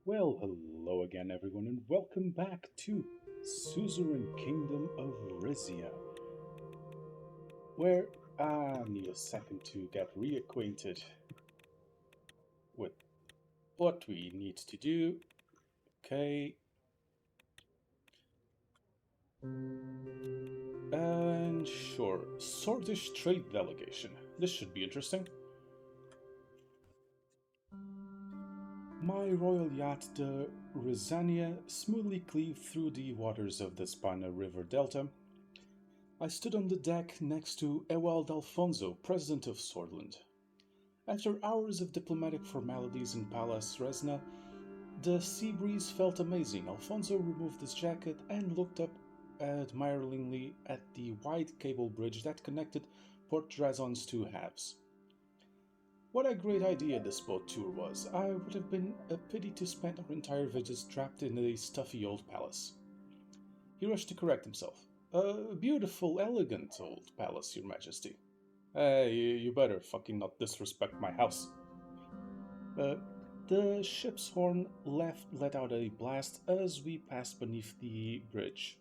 Well, hello again, everyone, and welcome back to Suzerain Kingdom of Rizia, where I need a second to get reacquainted with what we need to do. Okay, and sure, Swordish Trade Delegation. This should be interesting. My royal yacht, the Rizania, smoothly cleaved through the waters of the Spina River Delta. I stood on the deck next to Ewald Alfonso, President of Swordland. After hours of diplomatic formalities in Palace Resna, the sea breeze felt amazing. Alfonso removed his jacket and looked up admiringly at the wide cable bridge that connected Port Drazon's two halves. What a great idea this boat tour was. I would have been a pity to spend our entire visit trapped in a stuffy old palace. He rushed to correct himself. A beautiful, elegant old palace, Your Majesty. Hey, you better fucking not disrespect my house. Uh, the ship's horn let out a blast as we passed beneath the bridge.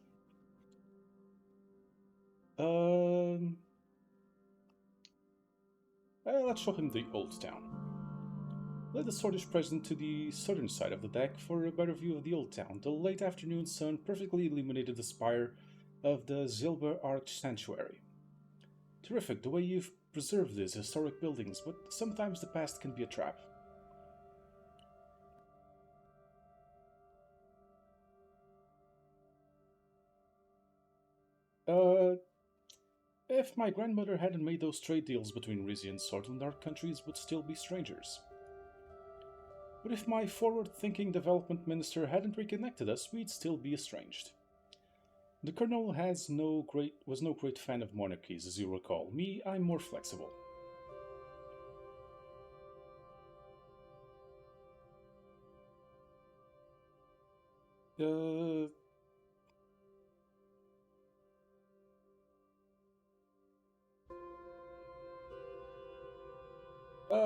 Um, let's show him the old town. Led the Swordish president to the southern side of the deck for a better view of the old town. The late afternoon sun perfectly illuminated the spire of the Zilber Arch Sanctuary. Terrific the way you've preserved these historic buildings, but sometimes the past can be a trap. Uh, if my grandmother hadn't made those trade deals between Rizia and Sordland, our countries would still be strangers. But if my forward-thinking development minister hadn't reconnected us, we'd still be estranged. The colonel was no great fan of monarchies, as you recall. Me, I'm more flexible. Uh,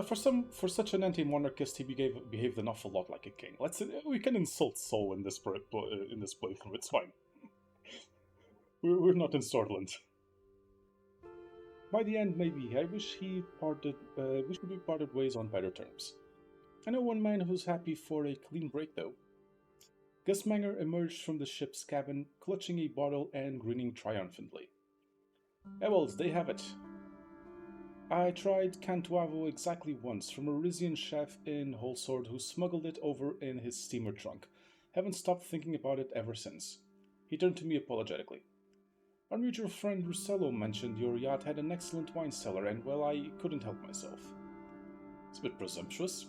for such an anti-monarchist, he behaved an awful lot like a king. We can insult Sol in in this playthrough. It's fine. We're not in Scotland. By the end, maybe I wish we parted ways on better terms. I know one man who's happy for a clean break, though. Gus Manger emerged from the ship's cabin, clutching a bottle and grinning triumphantly. Ewells, they have it. I tried Cantuavo exactly once from a Rizian chef in Holsword who smuggled it over in his steamer trunk. Haven't stopped thinking about it ever since. He turned to me apologetically. Our mutual friend Russello mentioned your yacht had an excellent wine cellar, and well, I couldn't help myself. It's a bit presumptuous.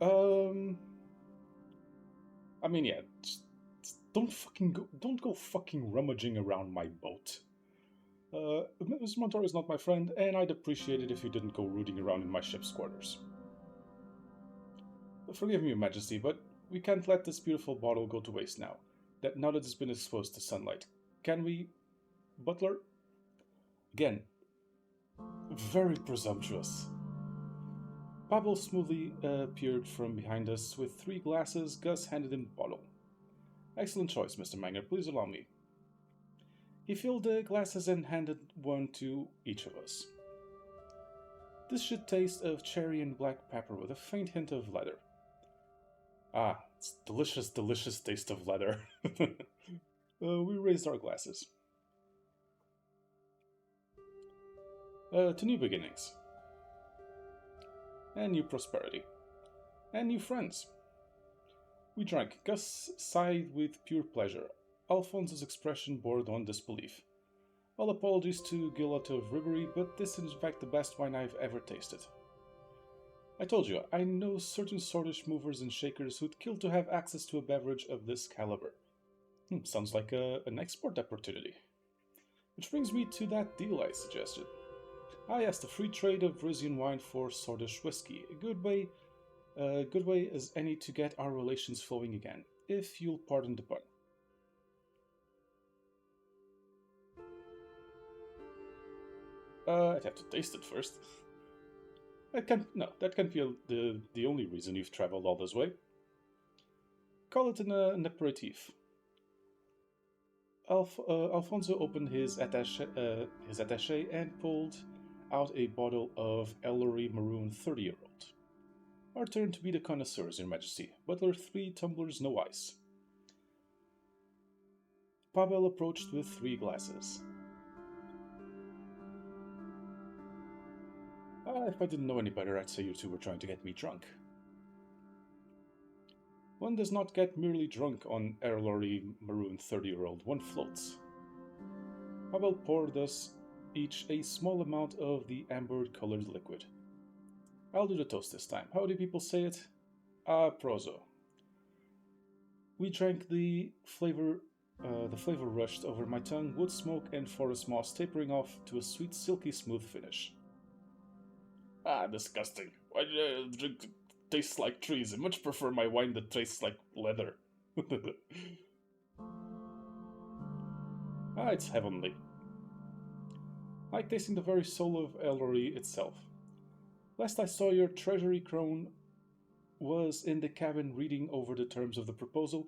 Um, I mean, yeah, don't go fucking rummaging around my boat. Mr. Montoro is not my friend, and I'd appreciate it if you didn't go rooting around in my ship's quarters. Forgive me, Your Majesty, but we can't let this beautiful bottle go to waste now that it's been exposed to sunlight. Can we, Butler? Again, very presumptuous. Pavel smoothly appeared from behind us with three glasses. Gus handed him the bottle. Excellent choice, Mr. Manger. Please allow me. He filled the glasses and handed one to each of us. This should taste of cherry and black pepper with a faint hint of leather. Ah, it's delicious, delicious taste of leather. We raised our glasses. To new beginnings. And new prosperity. And new friends. We drank. Gus sighed with pure pleasure. Alfonso's expression bordered on disbelief. All apologies to Gilot of Ribery, but this is in fact the best wine I've ever tasted. I told you, I know certain Swordfish movers and shakers who'd kill to have access to a beverage of this caliber. Sounds like an export opportunity. Which brings me to that deal I suggested. Ah yes, the free trade of Rizian wine for Swordish whiskey. A good way as any to get our relations flowing again, if you'll pardon the pun. I'd have to taste it first. That can't be the only reason you've traveled all this way. Call it an aperitif. Alfonso opened his attaché and pulled out a bottle of Ellery Maroon 30-year-old. Our turn to be the connoisseurs, Your Majesty. Butler, 3 tumblers, no ice. Pavel approached with 3 glasses. If I didn't know any better, I'd say you two were trying to get me drunk. One does not get merely drunk on Ellery Maroon 30-year-old. One floats. Pavel poured us each a small amount of the amber-colored liquid. I'll do the toast this time. How do people say it? Prozo. We drank the flavor rushed over my tongue, wood smoke and forest moss tapering off to a sweet, silky smooth finish. Disgusting. Why do I drink that tastes like trees? I much prefer my wine that tastes like leather. It's heavenly. Like tasting the very soul of Ellery itself. Last I saw, your treasury crone was in the cabin reading over the terms of the proposal.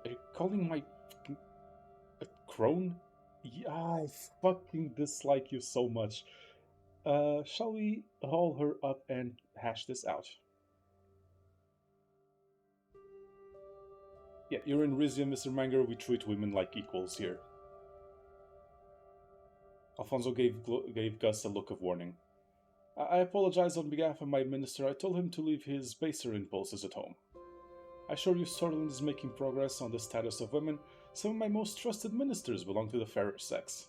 Are you calling my a crone? Yeah, I fucking dislike you so much. Shall we haul her up and hash this out? Yeah, you're in Rizia, Mr. Manger. We treat women like equals here. Alfonso gave Gus a look of warning. I apologize on behalf of my minister. I told him to leave his baser impulses at home. I assure you Sutherland is making progress on the status of women. Some of my most trusted ministers belong to the fairer sex.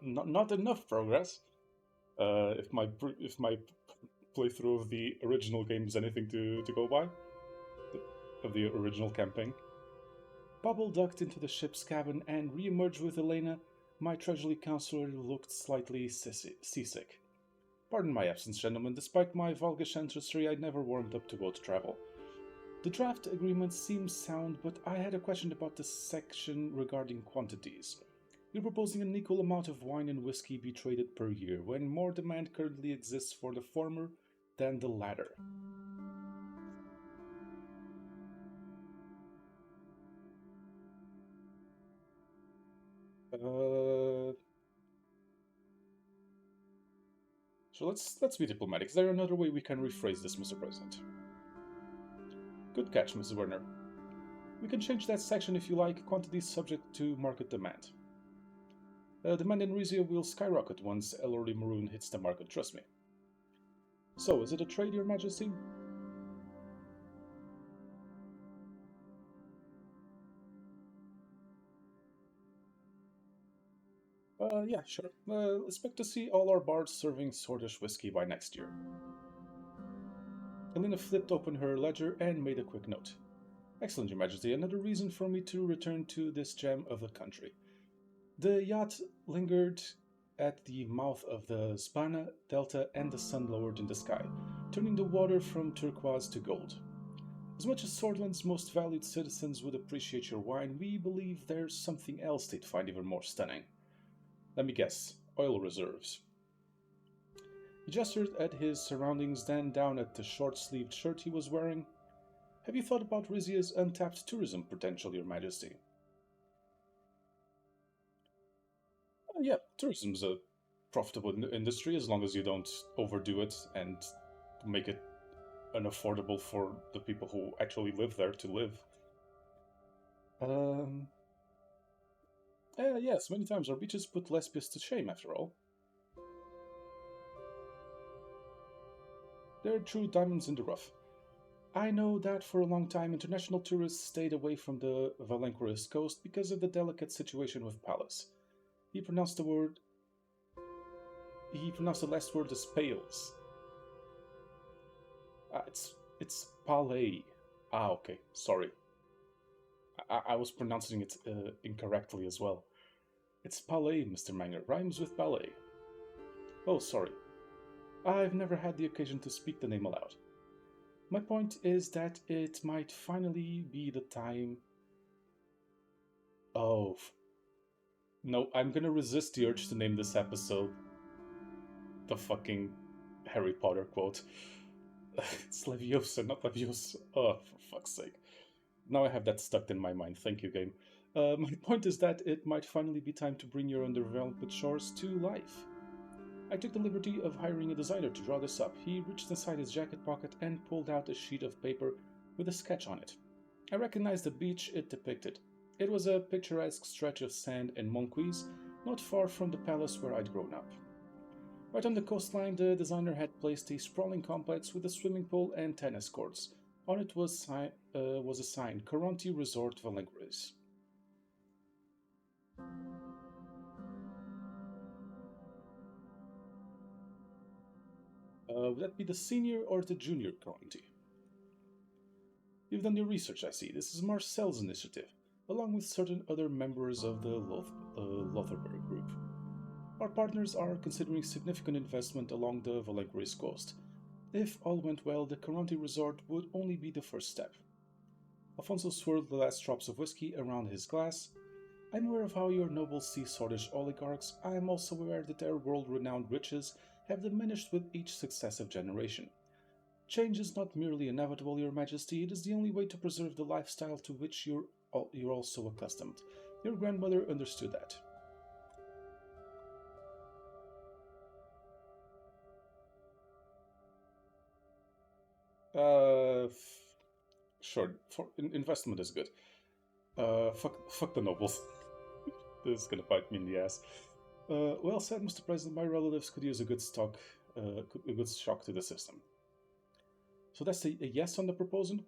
Not enough progress. If my playthrough of the original game is anything to go by, of the original campaign. Bubble ducked into the ship's cabin and re-emerged with Elena. My treasury counselor looked slightly seasick. Pardon my absence, gentlemen. Despite my vulgish ancestry, I never warmed up to boat travel. The draft agreement seems sound, but I had a question about the section regarding quantities. You're proposing an equal amount of wine and whiskey be traded per year, when more demand currently exists for the former than the latter. So let's be diplomatic. Is there another way we can rephrase this, Mr. President? Good catch, Mrs. Werner. We can change that section if you like. Quantities subject to market demand. Demand in Rizia will skyrocket once Ellery Maroon hits the market, trust me. So, is it a trade, Your Majesty? Yeah, sure. Expect to see all our bars serving Swordfish whiskey by next year. Elena flipped open her ledger and made a quick note. Excellent, Your Majesty. Another reason for me to return to this gem of the country. The yacht lingered at the mouth of the Spana Delta and the sun lowered in the sky, turning the water from turquoise to gold. As much as Swordland's most valued citizens would appreciate your wine, we believe there's something else they'd find even more stunning. Let me guess, oil reserves. He gestured at his surroundings, then down at the short-sleeved shirt he was wearing. Have you thought about Rizia's untapped tourism potential, Your Majesty? Yeah, tourism's a profitable industry as long as you don't overdo it and make it unaffordable for the people who actually live there to live. Yes, many times our beaches put lesbians to shame, after all. They're true diamonds in the rough. I know that for a long time international tourists stayed away from the Valenquorous coast because of the delicate situation with Pallas. He pronounced the last word as pales. It's Palais. Okay, sorry. I was pronouncing it incorrectly as well. It's Palais, Mr. Manger. Rhymes with ballet. Oh, sorry. I've never had the occasion to speak the name aloud. My point is that it might finally be the time of... No, I'm gonna resist the urge to name this episode the fucking Harry Potter quote. It's Leviosa, not Leviosa. Oh, for fuck's sake. Now I have that stuck in my mind. Thank you, game. My point is that it might finally be time to bring your underdeveloped chores to life. I took the liberty of hiring a designer to draw this up. He reached inside his jacket pocket and pulled out a sheet of paper with a sketch on it. I recognized the beach it depicted. It was a picturesque stretch of sand and monquees, not far from the palace where I'd grown up. Right on the coastline, the designer had placed a sprawling complex with a swimming pool and tennis courts. On it was a sign, Coronti Resort Valengres. Would that be the senior or the junior Coronti? You've done your research, I see. This is Marcel's initiative, along with certain other members of the Lotherberg group. Our partners are considering significant investment along the Valengres coast. If all went well, the Coronti Resort would only be the first step. Alfonso swirled the last drops of whiskey around his glass. I'm aware of how your noble sea swordish oligarchs. I am also aware that their world renowned riches have diminished with each successive generation. Change is not merely inevitable, Your Majesty, it is the only way to preserve the lifestyle to which you're all so accustomed. Your grandmother understood that. Uh, sure, investment is good. Fuck the nobles. This is gonna bite me in the ass. Well said, Mr. President. My relatives could use a a good shock to the system. So that's a yes on the proposal?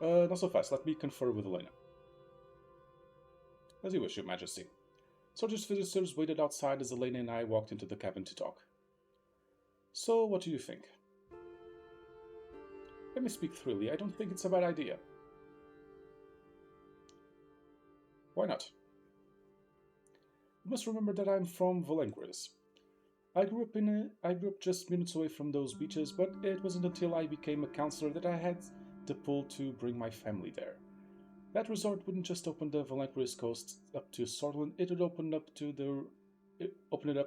Not so fast. Let me confer with Elena. As you wish, Your Majesty. Soldiers visitors waited outside as Elena and I walked into the cabin to talk. So, what do you think? Let me speak freely. I don't think it's a bad idea. Why not? You must remember that I'm from Valengris. I grew up just minutes away from those beaches, but it wasn't until I became a counselor that I had the pull to bring my family there. That resort wouldn't just open the Valengris coast up to Sortland, it would open it up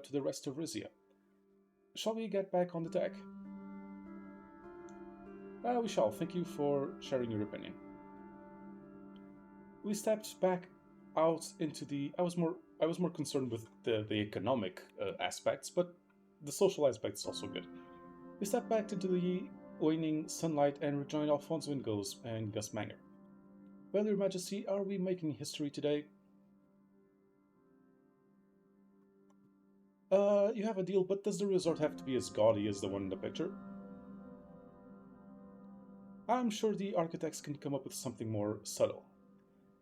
to the rest of Rizia. Shall we get back on the deck? We shall. Thank you for sharing your opinion. We stepped back out into the. I was more concerned with the economic aspects, but the social aspect is also good. We stepped back into the waning sunlight and rejoined Alfonso and Gus Manger. Well, Your Majesty, are we making history today? You have a deal, but does the resort have to be as gaudy as the one in the picture? I'm sure the architects can come up with something more subtle.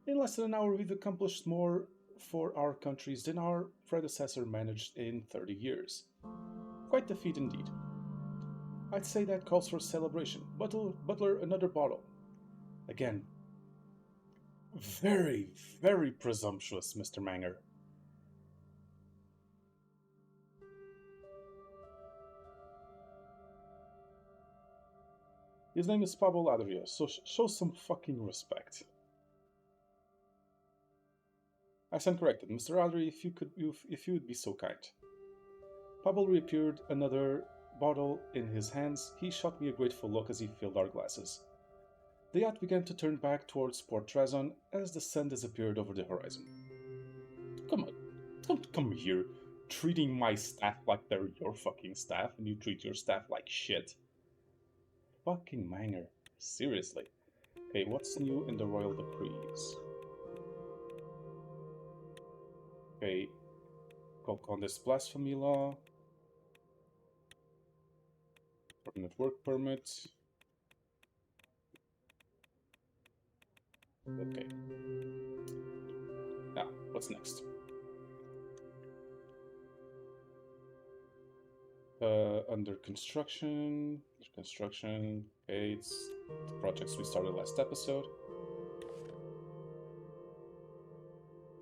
In less than an hour, we've accomplished more for our countries than our predecessor managed in 30 years. Quite the feat indeed. I'd say that calls for celebration. Butler, another bottle. Again, very, very presumptuous, Mr. Manger. His name is Pablo Adria, so show some fucking respect. I stand corrected, Mr. Adri, if you would be so kind. Pablo reappeared, another bottle in his hands. He shot me a grateful look as he filled our glasses. The yacht began to turn back towards Port Trazon as the sun disappeared over the horizon. Come on, don't come here treating my staff like they're your fucking staff and you treat your staff like shit. Fucking Manger. Seriously. Okay, what's new in the royal decrees? Okay, Golcondes blasphemy law. Permanent work permit. Okay. Now, what's next? Under construction. Construction. Okay, it's the projects we started last episode.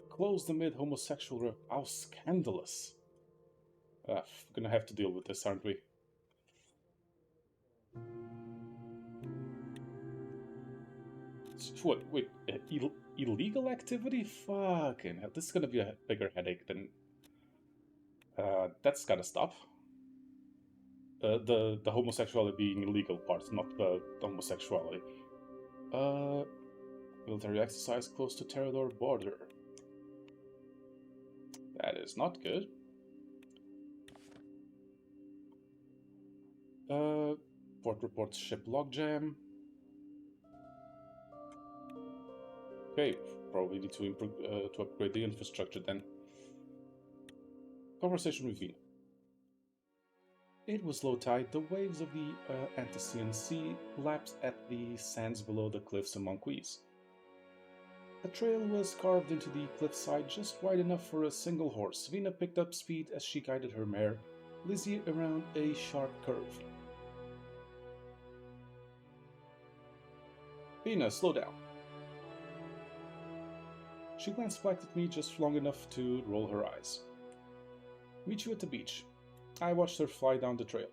Close the mid homosexual. How scandalous. We're gonna have to deal with this, aren't we? What? Wait, illegal activity? Fucking hell, this is gonna be a bigger headache than. That's gotta stop. The homosexuality being illegal part, not the homosexuality. Uh, Military exercise close to Terrador border. That is not good. Port reports ship logjam. Okay, probably need to improve to upgrade the infrastructure then. Conversation with Vina. It was low tide. The waves of the Antician Sea lapped at the sands below the cliffs of Monquise. A trail was carved into the cliffside just wide enough for a single horse. Vina picked up speed as she guided her mare, Lizzie, around a sharp curve. Vina, slow down. She glanced back at me just long enough to roll her eyes. Meet you at the beach. I watched her fly down the trail.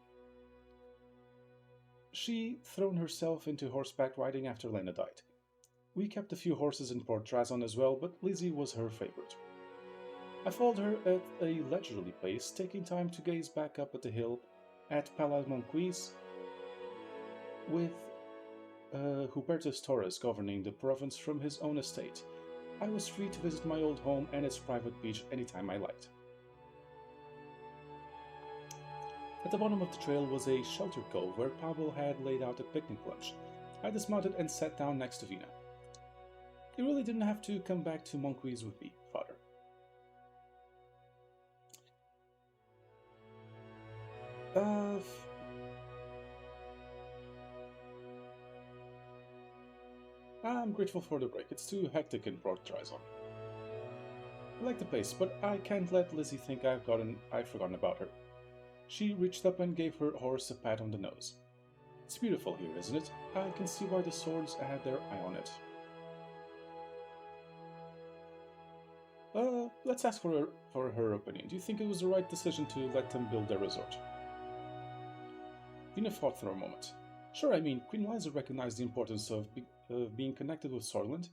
She thrown herself into horseback riding after Lena died. We kept a few horses in Port Trazon as well, but Lizzie was her favorite. I followed her at a leisurely pace, taking time to gaze back up at the hill at Palamon-Quis, with Hubertus Torres governing the province from his own estate. I was free to visit my old home and its private beach anytime I liked. At the bottom of the trail was a sheltered cove where Pavel had laid out a picnic lunch. I dismounted and sat down next to Vina. You really didn't have to come back to Monquise with me, Father. I'm grateful for the break. It's too hectic in Port Trizon. I like the place, but I can't let Lizzie think I've forgotten about her. She reached up and gave her horse a pat on the nose. It's beautiful here, isn't it? I can see why the swords had their eye on it. Let's ask for her opinion. Do you think it was the right decision to let them build their resort? Vina thought for a moment. Sure, I mean, Queen Liza recognized the importance of being connected with Sorland.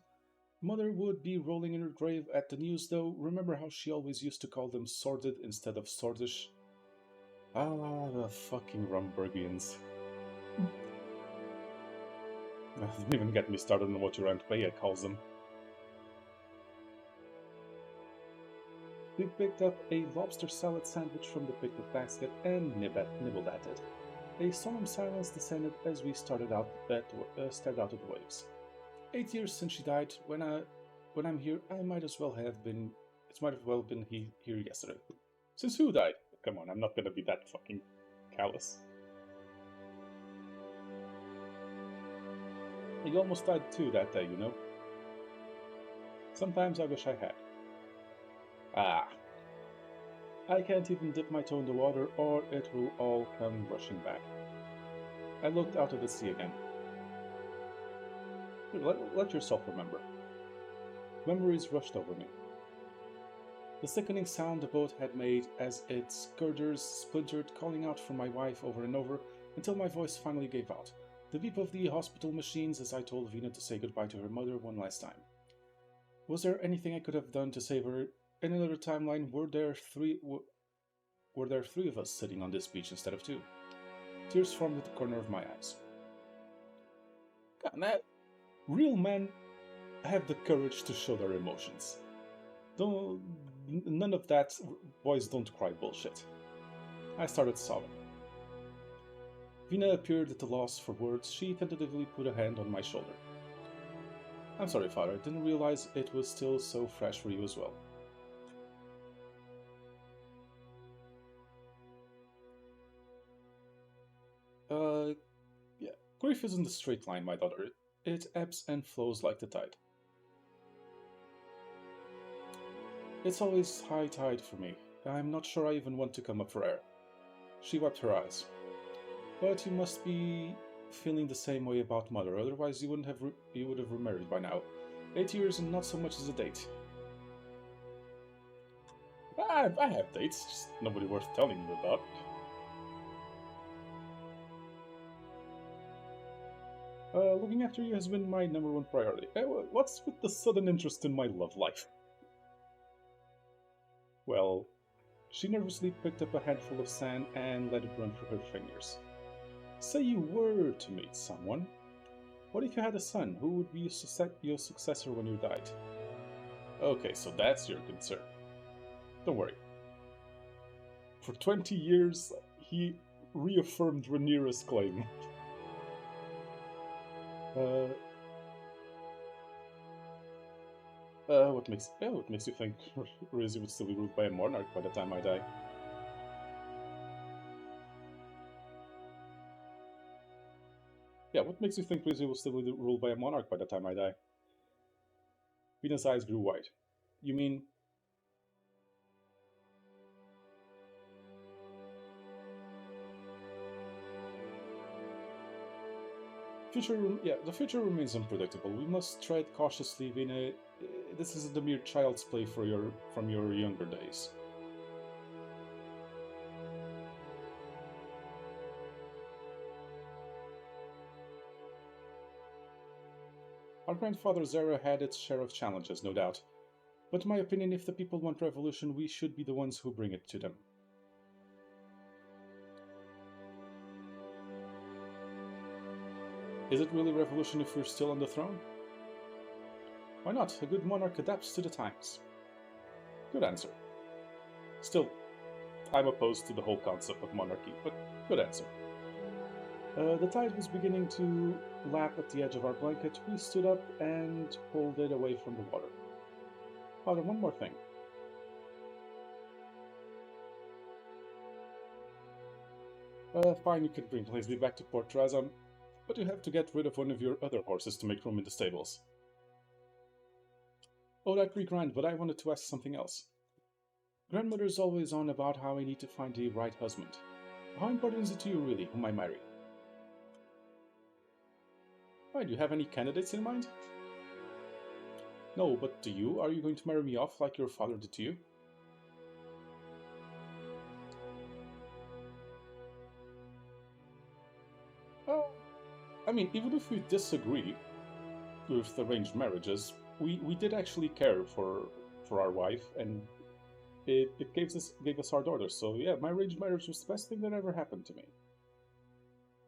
Mother would be rolling in her grave at the news, though. Remember how she always used to call them sordid instead of swordish? Ah, the fucking Rumburgians. Don't even get me started on what your Aunt Bea calls them. We picked up a lobster salad sandwich from the picnic basket and nibbled at it. A solemn silence descended as we stared out at the waves. 8 years since she died. When I'm here, it might as well been here yesterday. Since who died? Come on, I'm not gonna be that fucking callous. He almost died too that day, you know. Sometimes I wish I had. I can't even dip my toe in the water, or it will all come rushing back. I looked out at the sea again. Let yourself remember. Memories rushed over me. The sickening sound the boat had made as its girders splintered, calling out for my wife over and over, until my voice finally gave out. The beep of the hospital machines as I told Vina to say goodbye to her mother one last time. Was there anything I could have done to save her? In another timeline, were there three of us sitting on this beach instead of two? Tears formed at the corner of my eyes. God, that real men have the courage to show their emotions. None of that boys don't cry bullshit. I started sobbing. Vina appeared at a loss for words. She tentatively put a hand on my shoulder. I'm sorry, Father. I didn't realize it was still so fresh for you as well. Yeah. Grief isn't a straight line, my daughter. It ebbs and flows like the tide. It's always high tide for me. I'm not sure I even want to come up for air. She wiped her eyes. But you must be feeling the same way about Mother, otherwise you would have remarried by now. 8 years and not so much as a date. I have dates, just nobody worth telling you about. Looking after you has been my number one priority. What's with the sudden interest in my love life? Well, she nervously picked up a handful of sand and let it run through her fingers. Say you were to meet someone. What if you had a son? Who would be your successor when you died? Okay, so that's your concern. Don't worry. For 20 years, he reaffirmed Rhaenyra's claim. uh, what makes you think Rizia would still be ruled by a monarch by the time I die? Yeah, what makes you think Rizia will still be ruled by a monarch by the time I die? Vina's eyes grew wide. You mean the future remains unpredictable. We must tread cautiously, Vina. This isn't a mere child's play from your younger days. Our grandfather's era had its share of challenges, no doubt. But in my opinion, if the people want revolution, we should be the ones who bring it to them. Is it really revolution if we're still on the throne? Why not? A good monarch adapts to the times. Good answer. Still, I'm opposed to the whole concept of monarchy, but good answer. The tide was beginning to lap at the edge of our blanket. We stood up and pulled it away from the water. Oh, and one more thing. Fine, you can bring Leslie back to Port Razam, but you have to get rid of one of your other horses to make room in the stables. Oh, that'd be grand, but I wanted to ask something else. Grandmother's always on about how I need to find the right husband. How important is it to you, really, whom I marry? Why, do you have any candidates in mind? No, but do you? Are you going to marry me off like your father did to you? Oh, I mean, even if we disagree with arranged marriages, we did actually care for our wife, and it gave us our daughter. So yeah, my arranged marriage was the best thing that ever happened to me.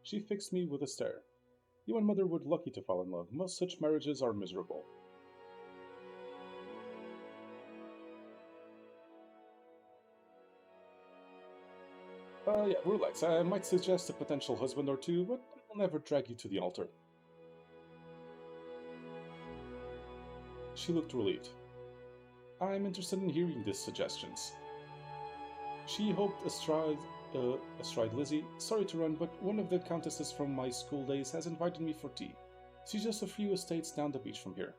She fixed me with a stare. You and mother were lucky to fall in love. Most such marriages are miserable. Yeah, relax. I might suggest a potential husband or two, but I'll never drag you to the altar. She looked relieved. I'm interested in hearing these suggestions. She hoped astride Lizzie. Sorry to run, but one of the countesses from my school days has invited me for tea. She's just a few estates down the beach from here.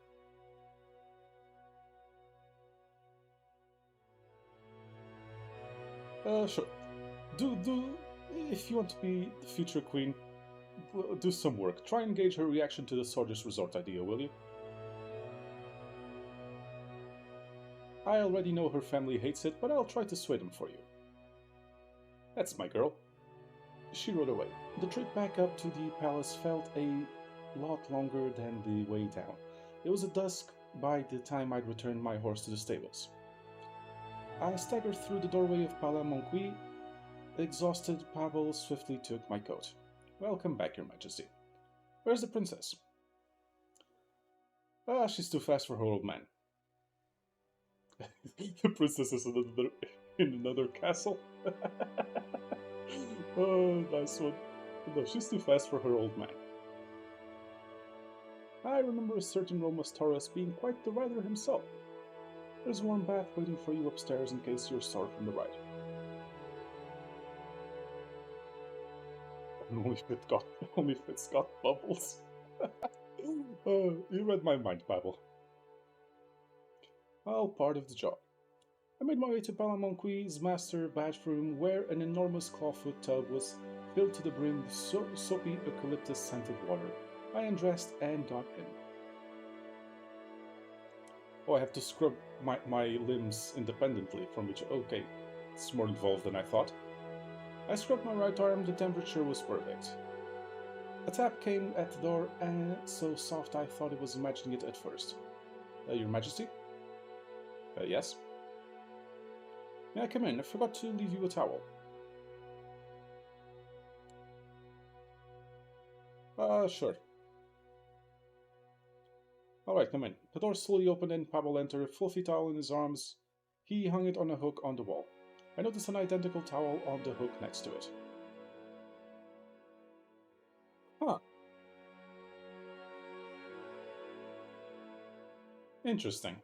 Sure. Do, if you want to be the future queen, do some work. Try and gauge her reaction to the Sorceress Resort idea, will you? I already know her family hates it, but I'll try to sway them for you. That's my girl. She rode away. The trip back up to the palace felt a lot longer than the way down. It was at dusk by the time I'd returned my horse to the stables. I staggered through the doorway of Palais Monqui. Exhausted, Pavel swiftly took my coat. Welcome back, Your Majesty. Where's the princess? Ah, she's too fast for her old man. The princess is in another castle? Oh, nice one. No, she's too fast for her old man. I remember a certain Romus Taurus being quite the rider himself. There's a warm bath waiting for you upstairs in case you're sore from the ride. Only if it's got bubbles. Oh, you read my mind, Pavel. All part of the job. I made my way to Palamonqui's master bathroom, where an enormous clawfoot tub was filled to the brim with soapy eucalyptus-scented water. I undressed and got in. Oh, I have to scrub my limbs independently from each. Okay, it's more involved than I thought. I scrubbed my right arm, the temperature was perfect. A tap came at the door, and so soft I thought I was imagining it at first. Your Majesty? Yes? May I come in? I forgot to leave you a towel. Sure. Alright, come in. The door slowly opened and Pavel entered, a fluffy towel in his arms. He hung it on a hook on the wall. I noticed an identical towel on the hook next to it. Huh. Interesting.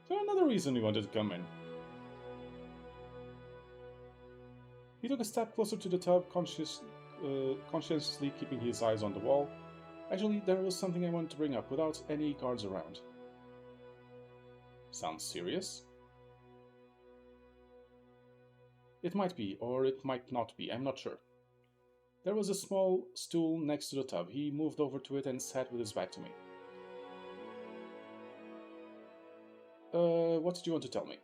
So another reason you wanted to come in. He took a step closer to the tub, conscientiously keeping his eyes on the wall. Actually, there was something I wanted to bring up without any guards around. Sounds serious? It might be, or it might not be, I'm not sure. There was a small stool next to the tub. He moved over to it and sat with his back to me. What did you want to tell me?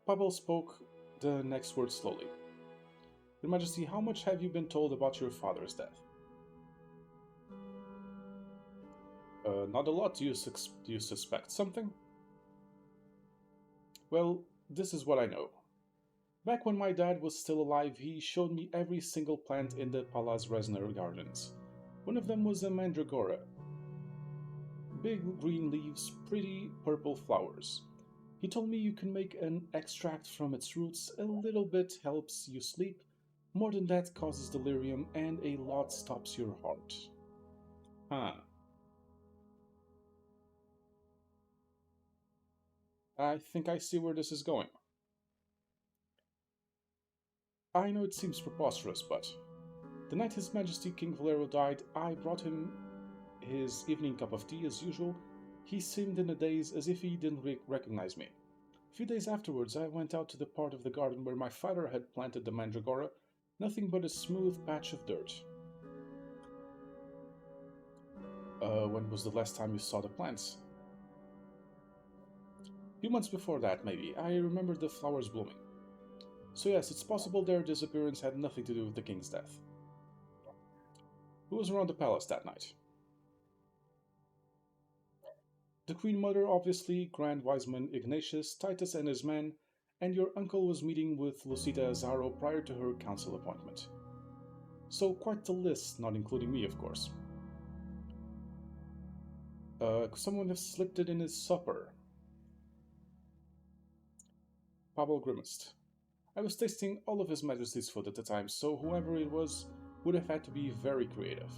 Pavel spoke the next word slowly. Your Majesty, how much have you been told about your father's death? Not a lot. Do you suspect something? Well, this is what I know. Back when my dad was still alive, he showed me every single plant in the Palaz Resner gardens. One of them was a mandragora. Big green leaves, pretty purple flowers. He told me you can make an extract from its roots, a little bit helps you sleep, more than that causes delirium, and a lot stops your heart. Huh. I think I see where this is going. I know it seems preposterous, but the night His Majesty King Valero died, I brought him his evening cup of tea as usual. He seemed in a daze as if he didn't recognize me. A few days afterwards, I went out to the part of the garden where my father had planted the mandragora, nothing but a smooth patch of dirt. When was the last time you saw the plants? A few months before that, maybe. I remember the flowers blooming. So yes, it's possible their disappearance had nothing to do with the king's death. Who was around the palace that night? The Queen Mother, obviously, Grand Wiseman Ignatius, Titus and his men, and your uncle was meeting with Lucita Azaro prior to her council appointment. So quite the list, not including me, of course. Could someone have slipped it in his supper? Pavel grimaced. I was tasting all of His Majesty's food at the time, so whoever it was would have had to be very creative.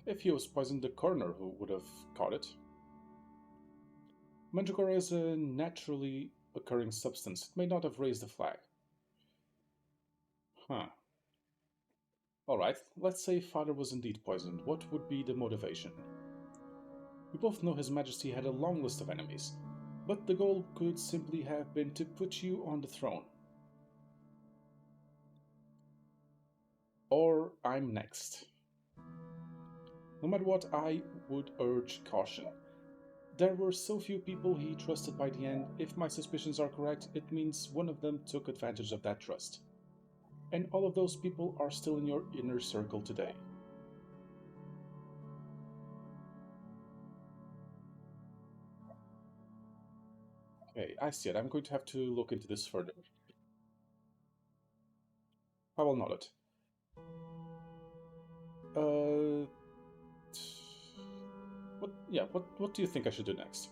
If he was poisoned, the coroner who would have caught it. Mandragora is a naturally occurring substance. It may not have raised a flag. Huh. Alright, let's say Father was indeed poisoned. What would be the motivation? We both know His Majesty had a long list of enemies, but the goal could simply have been to put you on the throne. Or I'm next. No matter what, I would urge caution. There were so few people he trusted by the end. If my suspicions are correct, it means one of them took advantage of that trust. And all of those people are still in your inner circle today. Okay, I see it. I'm going to have to look into this further. Pavel nodded. What do you think I should do next?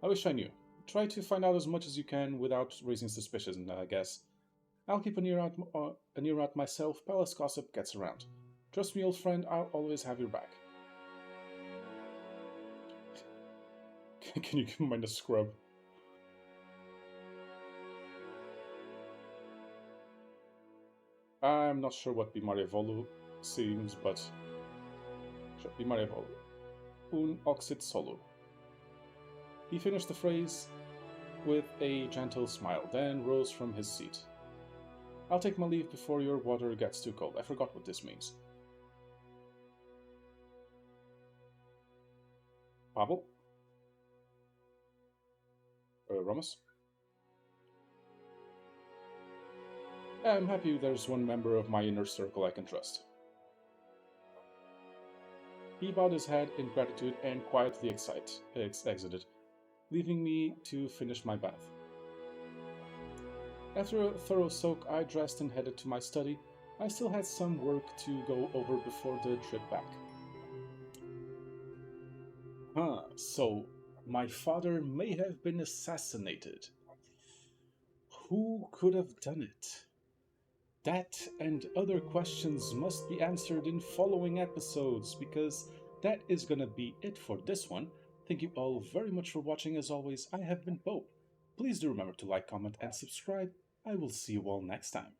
I wish I knew. Try to find out as much as you can without raising suspicion, I guess. I'll keep an ear out myself. Palace gossip gets around. Trust me, old friend, I'll always have your back. Can you mind a scrub? I'm not sure what Bimarevolu seems, but sure, Bimarevolu. Un oxid solo. He finished the phrase with a gentle smile, then rose from his seat. I'll take my leave before your water gets too cold. I forgot what this means. Pavel? Ramos? I'm happy there's one member of my inner circle I can trust. He bowed his head in gratitude and quietly exited, leaving me to finish my bath. After a thorough soak, I dressed and headed to my study. I still had some work to go over before the trip back. So my father may have been assassinated. Who could have done it? That and other questions must be answered in following episodes because that is gonna be it for this one. Thank you all very much for watching. As always, I have been Pope. Please do remember to like, comment, and subscribe. I will see you all next time.